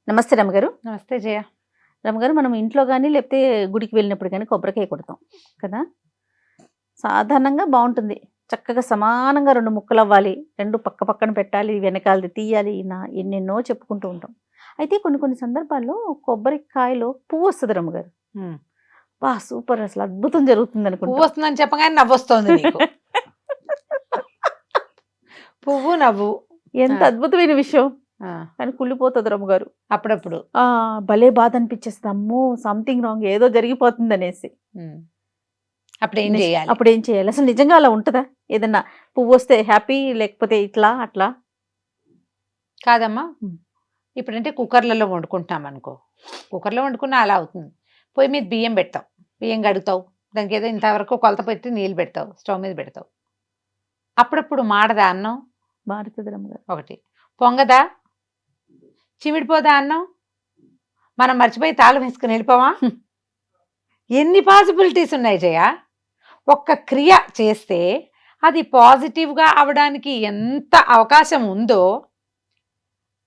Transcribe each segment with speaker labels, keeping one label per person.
Speaker 1: నమస్తే రమగారు.
Speaker 2: నమస్తే జయ.
Speaker 1: రమగారు, మనం ఇంట్లో కానీ లేకపోతే గుడికి వెళ్ళినప్పుడు కానీ కొబ్బరికాయ కొడతాం కదా. సాధారణంగా బాగుంటుంది, చక్కగా సమానంగా రెండు ముక్కలు అవ్వాలి, రెండు పక్క పక్కన పెట్టాలి, వెనకాలది తీయాలి, ఎన్నెన్నో చెప్పుకుంటూ ఉంటాం. అయితే కొన్ని కొన్ని సందర్భాల్లో కొబ్బరికాయలో పువ్వు వస్తుంది రమగారు. బా సూపర్, అసలు అద్భుతం జరుగుతుంది
Speaker 2: పువ్వు
Speaker 1: అనుకుంటా.
Speaker 2: వస్తుందని చెప్పగానే నవ్వు వస్తుంది నీకు. పువ్వు నవ్వు
Speaker 1: ఎంత అద్భుతమైన విషయం.
Speaker 2: ఆ,
Speaker 1: కానీ కుళ్ళిపోతుంది రమగారు.
Speaker 2: అప్పుడప్పుడు
Speaker 1: భలే బాధ అనిపించేస్తుంది, అమ్మో సంథింగ్ రాంగ్, ఏదో జరిగిపోతుంది అనేసి.
Speaker 2: అప్పుడు ఏం చేయాలి?
Speaker 1: అప్పుడు ఏం చేయాలి? అసలు నిజంగా అలా ఉంటుందా? ఏదన్నా పువ్వు వస్తే హ్యాపీ, లేకపోతే ఇట్లా అట్లా?
Speaker 2: కాదమ్మా, ఇప్పుడంటే కుక్కర్లలో వండుకుంటున్నాం అనుకో, కుక్కర్లో వండుకున్నా అలా అవుతుంది. పొయ్యి మీద బియ్యం పెడతావు, బియ్యం కడుగుతావు, దానికి ఏదో ఇంతవరకు కొలత పెట్టి నీళ్ళు పెడతావు, స్టవ్ మీద పెడతావు. అప్పుడప్పుడు మాడదా అన్నం?
Speaker 1: మారుతుంది రమ్మగారు.
Speaker 2: ఒకటి పొంగదా, చిమిడిపోదా అన్నం? మనం మర్చిపోయి తాళం వేసుకుని వెళ్ళిపోవా? ఎన్ని పాసిబిలిటీస్ ఉన్నాయి జయ. ఒక్క క్రియ చేస్తే అది పాజిటివ్గా అవడానికి ఎంత అవకాశం ఉందో,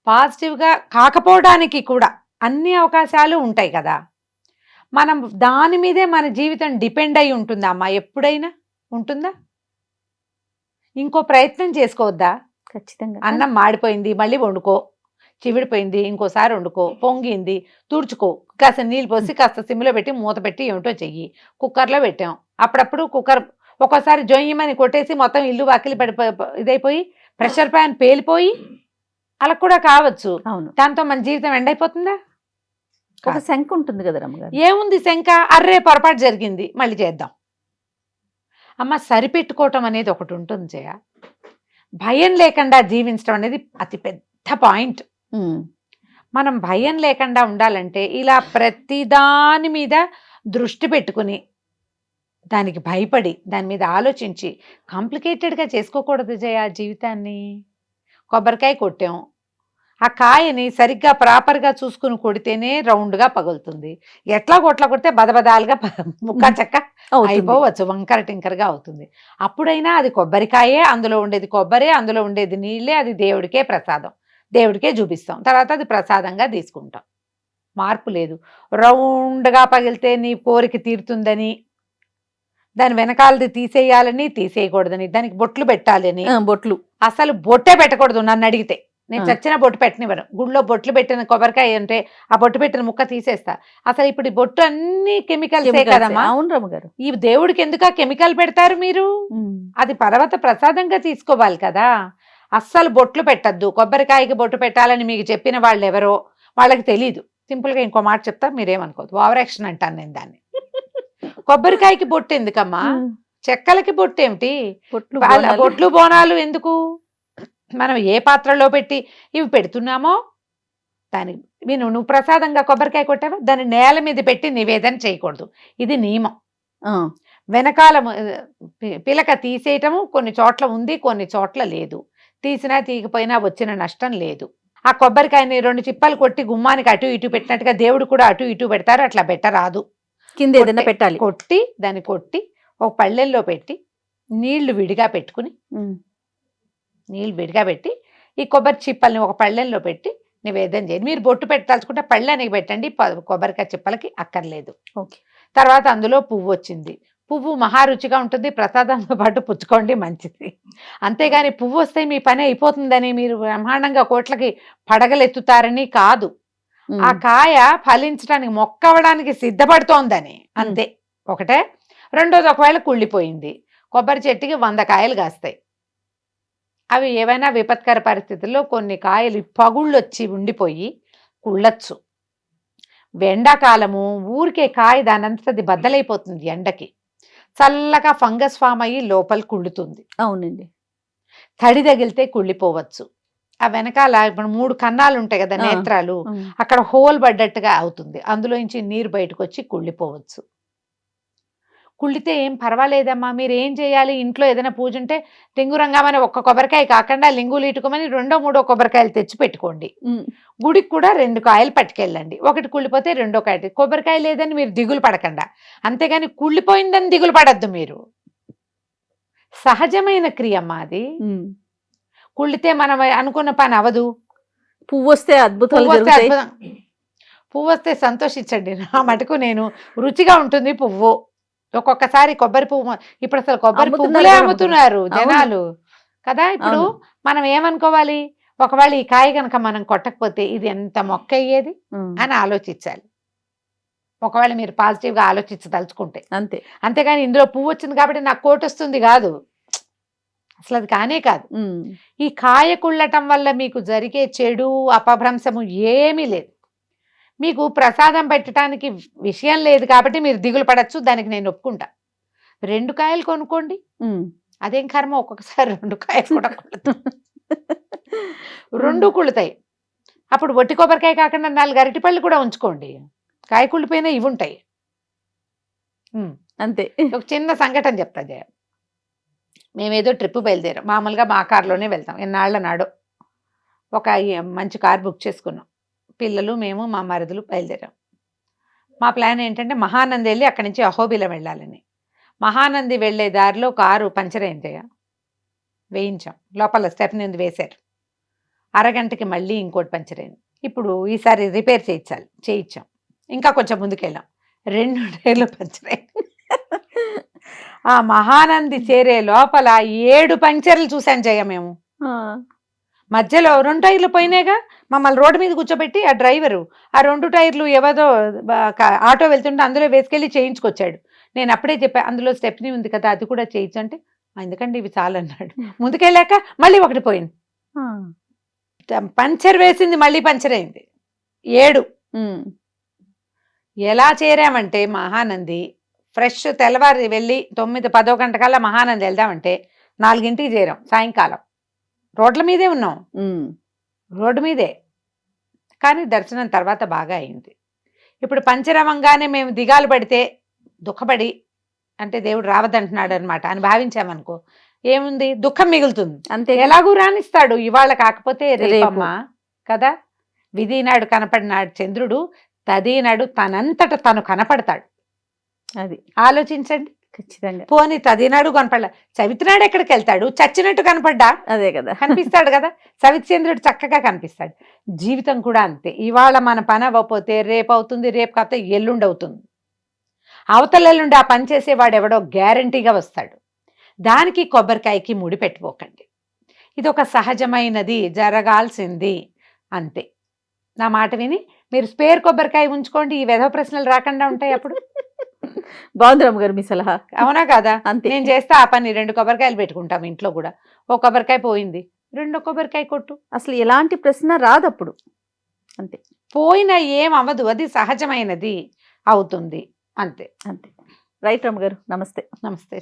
Speaker 2: పాజిటివ్గా కాకపోవడానికి కూడా అన్ని అవకాశాలు ఉంటాయి కదా. మనం దాని మీదే మన జీవితం డిపెండ్ అయి ఉంటుందా అమ్మా? ఎప్పుడైనా ఉంటుందా? ఇంకో ప్రయత్నం చేసుకోవద్దా?
Speaker 1: ఖచ్చితంగా.
Speaker 2: అన్నం మాడిపోయింది, మళ్ళీ వండుకో. చివిడిపోయింది, ఇంకోసారి వండుకో. పొంగింది, తుడుచుకో. కాస్త నీళ్ళు పోసి కాస్త సిమ్లో పెట్టి మూత పెట్టి ఏమిటో చెయ్యి. కుక్కర్లో పెట్టాం, అప్పుడప్పుడు కుక్కర్ ఒక్కోసారి జొయ్యమని కొట్టేసి మొత్తం ఇల్లు వాకిలి ఇదైపోయి ప్రెషర్ ప్యాన్ పేలిపోయి అలా కూడా కావచ్చు.
Speaker 1: అవును.
Speaker 2: దాంతో మన జీవితం ఎండైపోతుందా?
Speaker 1: ఒక శంక ఉంటుంది కదా రమ్మగారు.
Speaker 2: ఏముంది శంక? అర్రే పొరపాటు జరిగింది, మళ్ళీ చేద్దాం. అమ్మ, సరిపెట్టుకోవటం అనేది ఒకటి ఉంటుంది జయ. భయం లేకుండా జీవించడం అనేది అతి పెద్ద పాయింట్. మనం భయం లేకుండా ఉండాలంటే ఇలా ప్రతి దాని మీద దృష్టి పెట్టుకుని, దానికి భయపడి, దాని మీద ఆలోచించి కాంప్లికేటెడ్గా చేసుకోకూడదు జయ జీవితాన్ని. కొబ్బరికాయ కొట్టాం, ఆ కాయని సరిగ్గా ప్రాపర్గా చూసుకుని కొడితేనే రౌండ్గా పగులుతుంది. ఎట్లా కొడితే బదబదాలుగా ముక్క చెక్క అయిపోవచ్చు, వంకర టింకరగా అవుతుంది. అప్పుడైనా అది కొబ్బరికాయే, అందులో ఉండేది కొబ్బరే, అందులో ఉండేది నీళ్ళే, అది దేవుడికే ప్రసాదం, దేవుడికే చూపిస్తాం, తర్వాత అది ప్రసాదంగా తీసుకుంటాం. మార్పు లేదు. రౌండ్గా పగిలితే నీ కోరిక తీరుతుందని, దాని వెనకాలది తీసేయాలని, తీసేయకూడదని, దానికి బొట్లు పెట్టాలని.
Speaker 1: బొట్లు
Speaker 2: అసలు బొట్టే పెట్టకూడదు నన్ను అడిగితే. నేను చచ్చిన బొట్టు పెట్టనివ్వను. గుడిలో బొట్లు పెట్టిన కొబ్బరికాయ అంటే ఆ బొట్టు పెట్టిన ముక్క తీసేస్తా. అసలు ఇప్పుడు ఈ బొట్టు అన్ని కెమికల్సే కదమ్మా.
Speaker 1: అవును రమ్మగారు.
Speaker 2: ఈ దేవుడికి ఎందుకు కెమికల్ పెడతారు మీరు? అది పర్వత ప్రసాదంగా తీసుకోవాలి కదా. అస్సలు బొట్లు పెట్టద్దు. కొబ్బరికాయకి బొట్టు పెట్టాలని మీకు చెప్పిన వాళ్ళు ఎవరో వాళ్ళకి తెలీదు. సింపుల్గా ఇంకో మాట చెప్తా, మీరేమనుకోవద్దు. ఓవర్ యాక్షన్ అంటాను నేను దాన్ని. కొబ్బరికాయకి బొట్టు ఎందుకమ్మా? చెక్కలకి బొట్టు ఏమిటి? బొట్లు బోనాలు ఎందుకు? మనం ఏ పాత్రలో పెట్టి ఇవి పెడుతున్నామో దానికి నువ్వు ప్రసాదంగా కొబ్బరికాయ కొట్టావా, దాన్ని నేల మీద పెట్టి నివేదన చేయకూడదు. ఇది నియమం. వెనకాల పిలక తీసేయటము కొన్ని చోట్ల ఉంది, కొన్ని చోట్ల లేదు. తీసినా తీయకపోయినా వచ్చిన నష్టం లేదు. ఆ కొబ్బరికాయని 2 చిప్పలు కొట్టి గుమ్మానికి అటు ఇటు పెట్టినట్టుగా దేవుడు కూడా అటు ఇటు పెడతారు, అట్లా పెట్టరాదు.
Speaker 1: కింద ఏదైనా పెట్టాలి.
Speaker 2: దాన్ని కొట్టి ఒక పళ్ళెల్లో పెట్టి నీళ్లు విడిగా పెట్టుకుని, నీళ్ళు విడిగా పెట్టి ఈ కొబ్బరి చిప్పల్ని ఒక పళ్ళెంలో పెట్టి నివేదన చేయండి. మీరు బొట్టు పెట్టాల్చుకుంటే పళ్ళెనికి పెట్టండి, కొబ్బరికాయ చిప్పలకి అక్కర్లేదు. తర్వాత అందులో పువ్వు వచ్చింది. పువ్వు మహారుచిగా ఉంటుంది, ప్రసాదంతో పాటు పుచ్చుకోండి, మంచిది. అంతేగాని పువ్వు వస్తే మీ పని అయిపోతుందని, మీరు బ్రహ్మాండంగా కోట్లకి పడగలెత్తుతారని కాదు. ఆ కాయ ఫలించడానికి, మొక్కవడానికి సిద్ధపడుతోందని అంతే. ఒకటే. రెండోది, ఒకవేళ కుళ్ళిపోయింది. కొబ్బరి చెట్టుకి 100 కాయలు కాస్తాయి. అవి ఏవైనా విపత్కర పరిస్థితుల్లో కొన్ని కాయలు పగుళ్ళొచ్చి ఉండిపోయి కుళ్ళచ్చు. ఎండాకాలము ఊరికే కాయ దానంతది బద్దలైపోతుంది ఎండకి. చల్లగా ఫంగస్ ఫామ్ అయ్యి లోపల కుళ్ళుతుంది.
Speaker 1: అవునండి.
Speaker 2: తడి తగిలితే కుళ్ళిపోవచ్చు. ఆ వెనకాల ఇప్పుడు 3 కన్నాలు ఉంటాయి కదా, నేత్రాలు, అక్కడ హోల్ పడ్డట్టుగా అవుతుంది. అందులో నుంచి నీరు బయటకు వచ్చి కుళ్ళిపోవచ్చు. కుళ్ళితే ఏం పర్వాలేదమ్మా. మీరు ఏం చేయాలి? ఇంట్లో ఏదైనా పూజ ఉంటే లింగురంగమని 1 కొబ్బరికాయ కాకుండా లింగులు ఇటుకోమని 2, 3 కొబ్బరికాయలు తెచ్చి పెట్టుకోండి. గుడికి కూడా 2 కాయలు పట్టుకెళ్ళండి. ఒకటి కుళ్ళిపోతే 2వ కాయ. కొబ్బరికాయ లేదని మీరు దిగులు పడకుండా. అంతేగాని కుళ్ళిపోయిందని దిగులు పడద్దు మీరు. సహజమైన క్రియమ్మా అది. కుళ్ళితే మనం అనుకున్న పని అవదు.
Speaker 1: పువ్వు వస్తే అద్భుతాలు
Speaker 2: పువ్వు వస్తే
Speaker 1: జరుగుతాయి.
Speaker 2: అద్భుతం. పువ్వు వస్తే సంతోషించండి. నా మటుకు నేను రుచిగా ఉంటుంది పువ్వు. ఒక్కొక్కసారి కొబ్బరి పువ్వు ఇప్పుడు అసలు కొబ్బరి
Speaker 1: అమ్ముతున్నారు
Speaker 2: పువ్వులే
Speaker 1: కూడా,
Speaker 2: అమ్ముతున్నారు
Speaker 1: అవును.
Speaker 2: జనాలు కదా. ఇప్పుడు
Speaker 1: అవును.
Speaker 2: మనం ఏమనుకోవాలి, ఒకవేళ ఈ కాయ కనుక మనం కొట్టకపోతే ఇది ఎంత మొక్క అయ్యేది అని ఆలోచించాలి. ఒకవేళ మీరు పాజిటివ్ గా ఆలోచించదలుచుకుంటే
Speaker 1: అంతే.
Speaker 2: అంతేగాని ఇందులో పువ్వు వచ్చింది కాబట్టి నాకు కోటి వస్తుంది కాదు, అసలు అది కానే కాదు. ఈ కాయ కుళ్ళటం వల్ల మీకు జరిగే చెడు అపభ్రంశము ఏమీ లేదు. మీకు ప్రసాదం పెట్టడానికి విషయం లేదు కాబట్టి మీరు దిగులు పడచ్చు, దానికి నేను ఒప్పుకుంటా. 2 కాయలు కొనుక్కోండి, అదేం కర్మ, ఒక్కొక్కసారి 2 కాయలు కూడా రెండు కుళ్ళుతాయి. అప్పుడు ఒట్టి కొబ్బరికాయ కాకుండా 4 అరటిపళ్ళు కూడా ఉంచుకోండి, కాయ కుళ్ళిపోయినా ఇవి ఉంటాయి.
Speaker 1: అంతే.
Speaker 2: ఒక చిన్న సంఘటన చెప్తా జయ. మేమేదో ట్రిప్ బయలుదేరాం, మామూలుగా మా కారులోనే వెళ్తాం. ఎన్నాళ్ళ నాడో ఒక మంచి కార్ బుక్ చేసుకున్నాం. పిల్లలు, మేము, మా మరుదులు బయలుదేరాం. మా ప్లాన్ ఏంటంటే మహానంది వెళ్ళి అక్కడి నుంచి అహోబిలం వెళ్ళాలని. మహానంది వెళ్ళే దారిలో కారు పంచర్ అయింది, వేయించాం. లోపల స్టెప్ని వేశారు. అరగంటకి మళ్ళీ ఇంకోటి పంచర్ అయింది. ఇప్పుడు ఈసారి రిపేర్ చేయించాం. ఇంకా కొంచెం ముందుకెళ్ళాం, 2 టైర్లు పంచర్ అయింది. ఆ మహానంది చేరే లోపల 7 పంచర్లు చూసాను జయ మేము. మధ్యలో 2 టైర్లు పోయినాయిగా, మమ్మల్ని రోడ్డు మీద కూర్చోబెట్టి ఆ డ్రైవరు ఆ 2 టైర్లు ఎవరో ఆటో వెళ్తుంటే అందులో వేసుకెళ్ళి చేయించుకొచ్చాడు. నేను అప్పుడే చెప్పా, అందులో స్టెప్ని ఉంది కదా అది కూడా చేయించంటే, ఎందుకంటే ఇవి చాలన్నాడు. ముందుకెళ్ళాక మళ్ళీ ఒకటి పోయింది, పంచర్ వేసింది, మళ్ళీ పంచర్ అయింది. 7 ఎలా చేరామంటే మహానంది ఫ్రెష్ తెల్లవారి వెళ్ళి 9-10 గంటకల్లా మహానంది వెళ్దామంటే 4ంటికి చేరాం సాయంకాలం. రోడ్ల మీదే ఉన్నాం, రోడ్డు మీదే. కానీ దర్శనం తర్వాత బాగా అయింది. ఇప్పుడు పంచర్ అవ్వంగానే మేము దిగాలు పడితే దుఃఖపడి, అంటే దేవుడు రావద్దంటున్నాడు అనమాట అని భావించామనుకో, ఏముంది, దుఃఖం మిగులుతుంది.
Speaker 1: అంతే.
Speaker 2: ఎలాగూ రానిస్తాడు, ఇవాళ కాకపోతే రేపమ్మా కదా. విధినాడు కనపడినాడు చంద్రుడు, తదినాడు తనంతట తను కనపడతాడు.
Speaker 1: అది
Speaker 2: ఆలోచించండి.
Speaker 1: ఖచ్చితంగా.
Speaker 2: పోనీ తదినాడు కనపడ్డా, చవితినాడు ఎక్కడికి వెళ్తాడు, చచ్చినట్టు కనపడ్డా
Speaker 1: అదే కదా,
Speaker 2: కనిపిస్తాడు కదా. చంద్రుడు చక్కగా కనిపిస్తాడు. జీవితం కూడా అంతే. ఇవాళ మన పని అవ్వకపోతే రేపు అవుతుంది, రేపు కాకపోతే ఎల్లుండి అవుతుంది. అవతల ఎల్లుండి ఆ పని చేసేవాడు ఎవడో గ్యారంటీగా వస్తాడు. దానికి కొబ్బరికాయకి ముడి పెట్టుకోకండి. ఇది ఒక సహజమైనది, జరగాల్సింది, అంతే. నా మాట విని మీరు స్పేర్ కొబ్బరికాయ ఉంచుకోండి, ఈ వెధవ ప్రశ్నలు రాకుండా ఉంటాయి అప్పుడు.
Speaker 1: బాగుంది రమ్మ గారు మీ సలహా.
Speaker 2: అవునా కదా.
Speaker 1: అంతే.
Speaker 2: నేను చేస్తా ఆ పని, 2 కొబ్బరికాయలు పెట్టుకుంటాం ఇంట్లో కూడా. ఓ కొబ్బరికాయ పోయింది, 2 కొబ్బరికాయ కొట్టు.
Speaker 1: అసలు ఎలాంటి ప్రశ్న రాదు అప్పుడు. అంతే.
Speaker 2: పోయినా ఏం అవ్వదు, అది సహజమైనది అవుతుంది, అంతే.
Speaker 1: అంతే. రైట్ రమ్మ గారు, నమస్తే.
Speaker 2: నమస్తే.